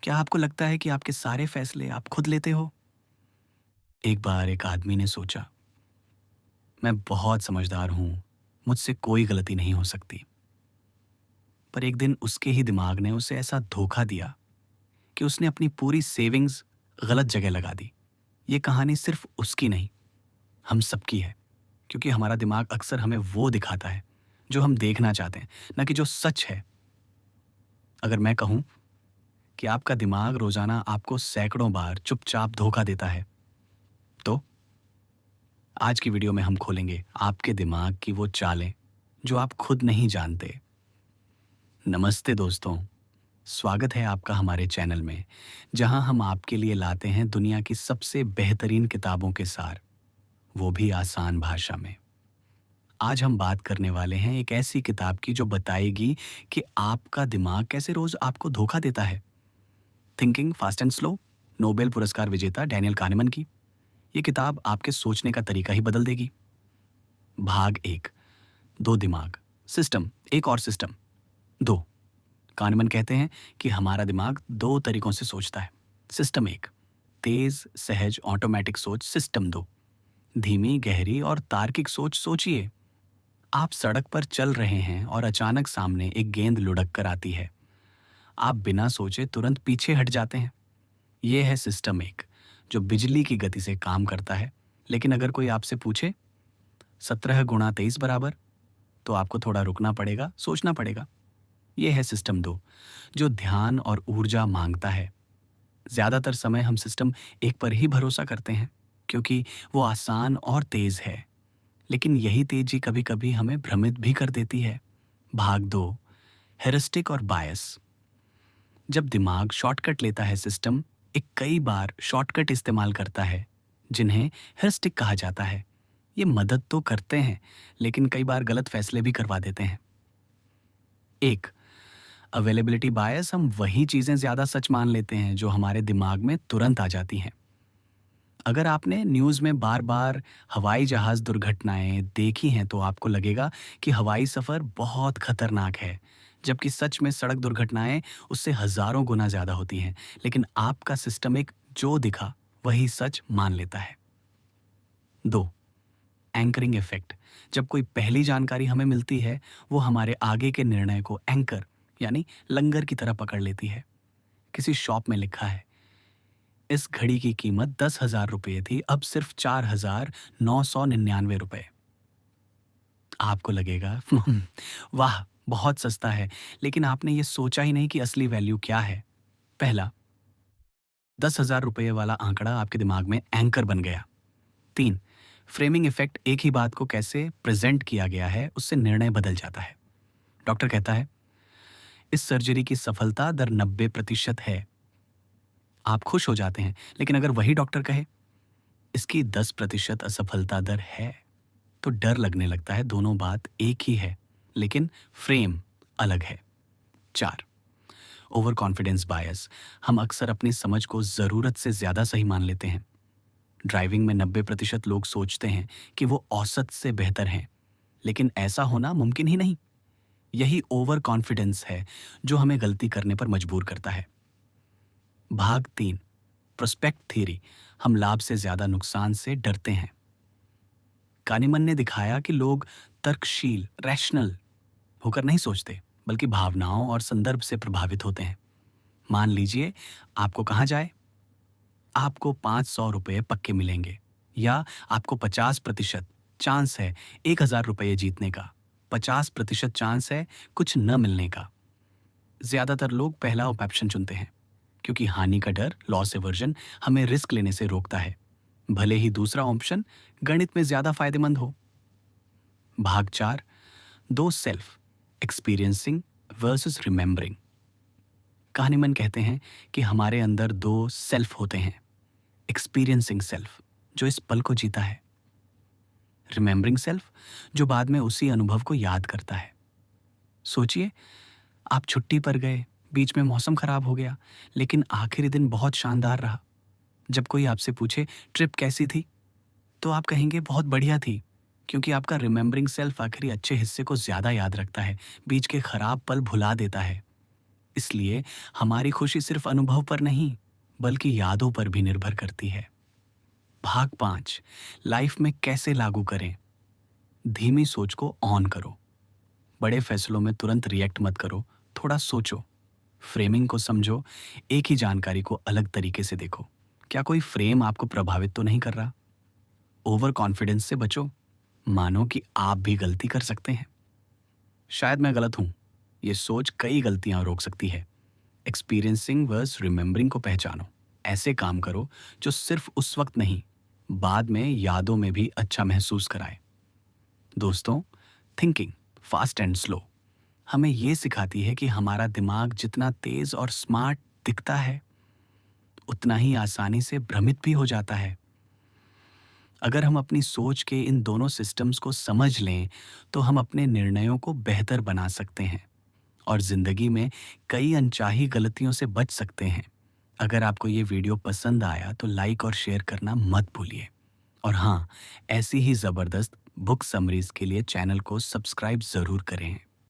क्या आपको लगता है कि आपके सारे फैसले आप खुद लेते हो? एक बार एक आदमी ने सोचा, मैं बहुत समझदार हूँ, मुझसे कोई गलती नहीं हो सकती। पर एक दिन उसके ही दिमाग ने उसे ऐसा धोखा दिया कि उसने अपनी पूरी सेविंग्स गलत जगह लगा दी। ये कहानी सिर्फ उसकी नहीं, हम सबकी है, क्योंकि हमारा दिमाग अक्सर हमें वो दिखाता है जो हम देखना चाहते हैं, ना कि जो सच है। अगर मैं कहूँ कि आपका दिमाग रोजाना आपको सैकड़ों बार चुपचाप धोखा देता है, तो आज की वीडियो में हम खोलेंगे आपके दिमाग की वो चालें जो आप खुद नहीं जानते। नमस्ते दोस्तों, स्वागत है आपका हमारे चैनल में, जहां हम आपके लिए लाते हैं दुनिया की सबसे बेहतरीन किताबों के सार, वो भी आसान भाषा में। आज हम बात करने वाले हैं एक ऐसी किताब की जो बताएगी कि आपका दिमाग कैसे रोज आपको धोखा देता है। Thinking fast and slow, Nobel पुरस्कार विजेता डैनियल kahneman की ये किताब आपके सोचने का तरीका ही बदल देगी। भाग एक, दो दिमाग, सिस्टम एक और सिस्टम दो। kahneman कहते हैं कि हमारा दिमाग दो तरीकों से सोचता है। सिस्टम एक, तेज सहज ऑटोमेटिक सोच। सिस्टम दो, धीमी गहरी और तार्किक सोच। सोचिए, आप सड़क पर चल रहे हैं और अचानक सामने एक गेंद लुढ़क कर आती है। आप बिना सोचे तुरंत पीछे हट जाते हैं। यह है सिस्टम एक, जो बिजली की गति से काम करता है। लेकिन अगर कोई आपसे पूछे 17 × 23 बराबर, तो आपको थोड़ा रुकना पड़ेगा, सोचना पड़ेगा। यह है सिस्टम दो, जो ध्यान और ऊर्जा मांगता है। ज्यादातर समय हम सिस्टम एक पर ही भरोसा करते हैं, क्योंकि वो आसान और तेज है। लेकिन यही तेजी कभी कभी हमें भ्रमित भी कर देती है। भाग दो, हेरिस्टिक और बायस। जब दिमाग शॉर्टकट लेता है, सिस्टम एक कई बार शॉर्टकट इस्तेमाल करता है, जिन्हें हेरिस्टिक कहा जाता है। ये मदद तो करते हैं, लेकिन कई बार गलत फैसले भी करवा देते हैं। एक, अवेलेबिलिटी बायस। हम वही चीजें ज्यादा सच मान लेते हैं जो हमारे दिमाग में तुरंत आ जाती हैं। अगर आपने न्यूज़ में बार बार हवाई जहाज दुर्घटनाएं देखी हैं, तो आपको लगेगा कि हवाई सफ़र बहुत खतरनाक है, जबकि सच में सड़क दुर्घटनाएं उससे हजारों गुना ज़्यादा होती हैं। लेकिन आपका सिस्टम एक जो दिखा वही सच मान लेता है। दो, एंकरिंग इफेक्ट। जब कोई पहली जानकारी हमें मिलती है, वो हमारे आगे के निर्णय को एंकर यानी लंगर की तरह पकड़ लेती है। किसी शॉप में लिखा है, इस घड़ी की कीमत 10,000 रुपये थी, अब सिर्फ 4,999 रुपये। आपको लगेगा वाह, बहुत सस्ता है। लेकिन आपने ये सोचा ही नहीं कि असली वैल्यू क्या है। पहला, 10,000 रुपये वाला आंकड़ा आपके दिमाग में एंकर बन गया। तीन, फ्रेमिंग इफेक्ट। एक ही बात को कैसे प्रेजेंट किया गया है, उससे निर्णय बदल जाता है। डॉक्टर कहता है, इस सर्जरी की सफलता दर 90% है। आप खुश हो जाते हैं, लेकिन अगर वही डॉक्टर कहे इसकी 10% असफलता दर है, तो डर लगने लगता है। दोनों बात एक ही है, लेकिन फ्रेम अलग है। चार, ओवर कॉन्फिडेंस बायस। हम अक्सर अपनी समझ को जरूरत से ज्यादा सही मान लेते हैं। ड्राइविंग में 90% लोग सोचते हैं कि वो औसत से बेहतर हैं, लेकिन ऐसा होना मुमकिन ही नहीं। यही ओवर कॉन्फिडेंस है जो हमें गलती करने पर मजबूर करता है। भाग तीन, प्रोस्पेक्ट थ्योरी। हम लाभ से ज्यादा नुकसान से डरते हैं। कानीमन ने दिखाया कि लोग तर्कशील रैशनल होकर नहीं सोचते, बल्कि भावनाओं और संदर्भ से प्रभावित होते हैं। मान लीजिए, आपको कहा जाए आपको 500 रुपये पक्के मिलेंगे, या आपको 50% चांस है 1,000 रुपये जीतने का, 50% चांस है कुछ न मिलने का। ज्यादातर लोग पहला ऑप्शन चुनते हैं, क्योंकि हानि का डर, लॉस एवर्जन, हमें रिस्क लेने से रोकता है, भले ही दूसरा ऑप्शन गणित में ज्यादा फायदेमंद हो। भाग चार, दो self, experiencing versus remembering. kahneman कहते हैं कि हमारे अंदर दो सेल्फ होते हैं। एक्सपीरियंसिंग सेल्फ, जो इस पल को जीता है। रिमेंबरिंग सेल्फ, जो बाद में उसी अनुभव को याद करता है। सोचिए, आप छुट्टी पर गए, बीच में मौसम खराब हो गया, लेकिन आखिरी दिन बहुत शानदार रहा। जब कोई आपसे पूछे ट्रिप कैसी थी, तो आप कहेंगे बहुत बढ़िया थी, क्योंकि आपका रिमेंबरिंग सेल्फ आखिरी अच्छे हिस्से को ज्यादा याद रखता है, बीच के खराब पल भुला देता है। इसलिए हमारी खुशी सिर्फ अनुभव पर नहीं, बल्कि यादों पर भी निर्भर करती है। भाग 5, लाइफ में कैसे लागू करें। धीमी सोच को ऑन करो। बड़े फैसलों में तुरंत रिएक्ट मत करो, थोड़ा सोचो। फ्रेमिंग को समझो, एक ही जानकारी को अलग तरीके से देखो। क्या कोई फ्रेम आपको प्रभावित तो नहीं कर रहा? ओवर कॉन्फिडेंस से बचो, मानो कि आप भी गलती कर सकते हैं। शायद मैं गलत हूं, ये सोच कई गलतियां रोक सकती है। एक्सपीरियंसिंग वर्स रिमेंबरिंग को पहचानो। ऐसे काम करो जो सिर्फ उस वक्त नहीं, बाद में यादों में भी अच्छा महसूस कराए। दोस्तों, थिंकिंग फास्ट एंड स्लो हमें ये सिखाती है कि हमारा दिमाग जितना तेज और स्मार्ट दिखता है, उतना ही आसानी से भ्रमित भी हो जाता है। अगर हम अपनी सोच के इन दोनों सिस्टम्स को समझ लें, तो हम अपने निर्णयों को बेहतर बना सकते हैं और जिंदगी में कई अनचाही गलतियों से बच सकते हैं। अगर आपको ये वीडियो पसंद आया तो लाइक और शेयर करना मत भूलिए। और हाँ, ऐसी ही ज़बरदस्त बुक समरीज के लिए चैनल को सब्सक्राइब ज़रूर करें।